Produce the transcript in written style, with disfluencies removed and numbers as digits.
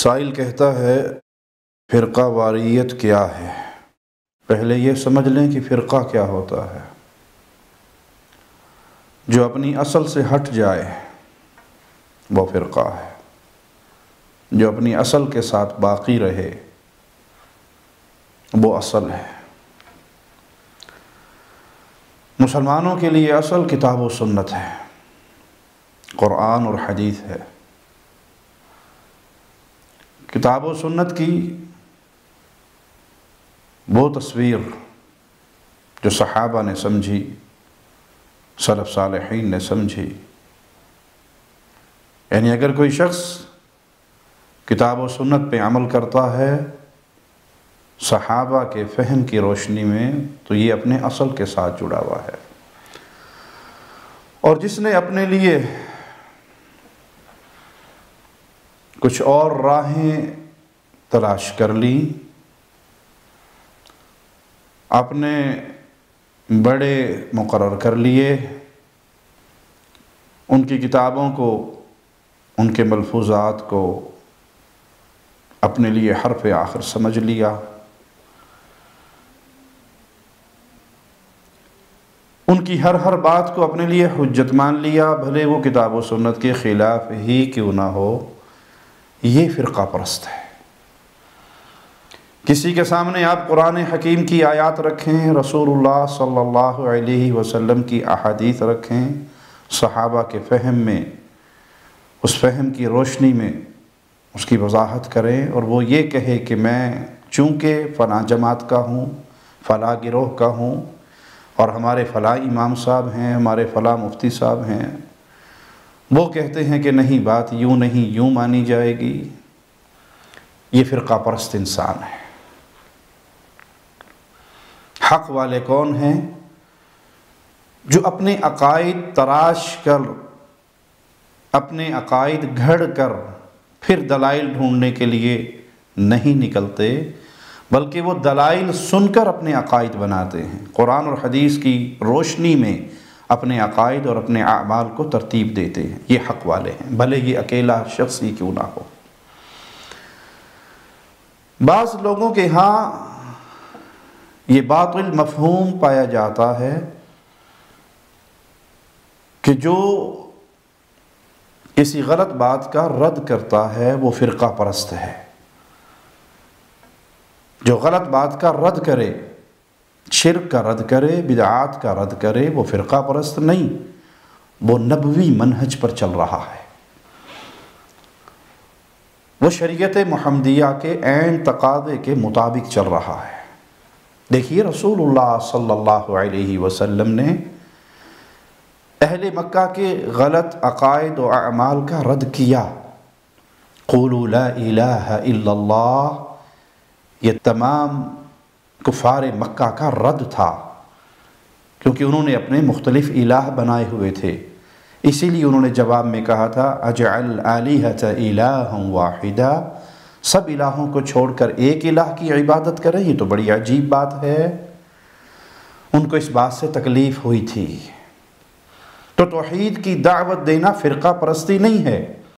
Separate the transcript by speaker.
Speaker 1: سائل کہتا ہے فرقہ واریت کیا ہے؟ پہلے یہ سمجھ لیں کہ فرقہ کیا ہوتا ہے۔ جو اپنی اصل سے ہٹ جائے وہ فرقہ ہے، جو اپنی اصل کے ساتھ باقی رہے وہ اصل ہے۔ مسلمانوں کے لیے اصل کتاب و سنت ہے، قرآن اور حدیث ہے۔ کتاب و سنت کی وہ تصویر جو صحابہ نے سمجھی، سلف صالحین نے سمجھی، یعنی اگر کوئی شخص کتاب و سنت پہ عمل کرتا ہے صحابہ کے فہم کی روشنی میں تو یہ اپنے اصل کے ساتھ جڑا ہوا ہے۔ اور جس نے اپنے لیے کچھ اور راہیں تلاش کر لی، اپنے بڑے مقرر کر لیے، ان کی کتابوں کو، ان کے ملفوظات کو اپنے لیے حرف آخر سمجھ لیا، ان کی ہر بات کو اپنے لیے حجت مان لیا، بھلے وہ کتاب و سنت کے خلاف ہی کیوں نہ ہو، یہ فرقہ پرست ہے۔ کسی کے سامنے آپ قرآن حکیم کی آیات رکھیں، رسول اللہ صلی اللہ علیہ وسلم کی احادیث رکھیں، صحابہ کے فہم میں، اس فہم کی روشنی میں اس کی وضاحت کریں، اور وہ یہ کہے کہ میں چونکہ فلاں جماعت کا ہوں، فلاں گروہ کا ہوں، اور ہمارے فلاں امام صاحب ہیں، ہمارے فلاں مفتی صاحب ہیں، وہ کہتے ہیں کہ نہیں، بات یوں نہیں یوں مانی جائے گی، یہ فرقہ پرست انسان ہے۔ حق والے کون ہیں؟ جو اپنے عقائد تراش کر، اپنے عقائد گھڑ کر پھر دلائل ڈھونڈنے کے لیے نہیں نکلتے، بلکہ وہ دلائل سن کر اپنے عقائد بناتے ہیں، قرآن اور حدیث کی روشنی میں اپنے عقائد اور اپنے اعمال کو ترتیب دیتے ہیں، یہ حق والے ہیں، بھلے یہ اکیلا شخص ہی کیوں نہ ہو۔ بعض لوگوں کے ہاں یہ باطل مفہوم پایا جاتا ہے کہ جو کسی غلط بات کا رد کرتا ہے وہ فرقہ پرست ہے۔ جو غلط بات کا رد کرے، شرک کا رد کرے، بدعات کا رد کرے، وہ فرقہ پرست نہیں، وہ نبوی منہج پر چل رہا ہے، وہ شریعت محمدیہ کے عین تقاضے کے مطابق چل رہا ہے۔ دیکھیے رسول اللہ صلی اللہ علیہ وسلم نے اہل مکہ کے غلط عقائد و اعمال کا رد کیا۔ قولوا لا الہ الا اللہ، یہ تمام کفار مکہ کا رد تھا، کیونکہ انہوں نے اپنے مختلف الہ بنائے ہوئے تھے، اسی لیے انہوں نے جواب میں کہا تھا اجعل آلہۃ الہا واحدا، سب الہوں کو چھوڑ کر ایک الہ کی عبادت کریں، یہ تو بڑی عجیب بات ہے۔ ان کو اس بات سے تکلیف ہوئی تھی۔ تو توحید کی دعوت دینا فرقہ پرستی نہیں ہے۔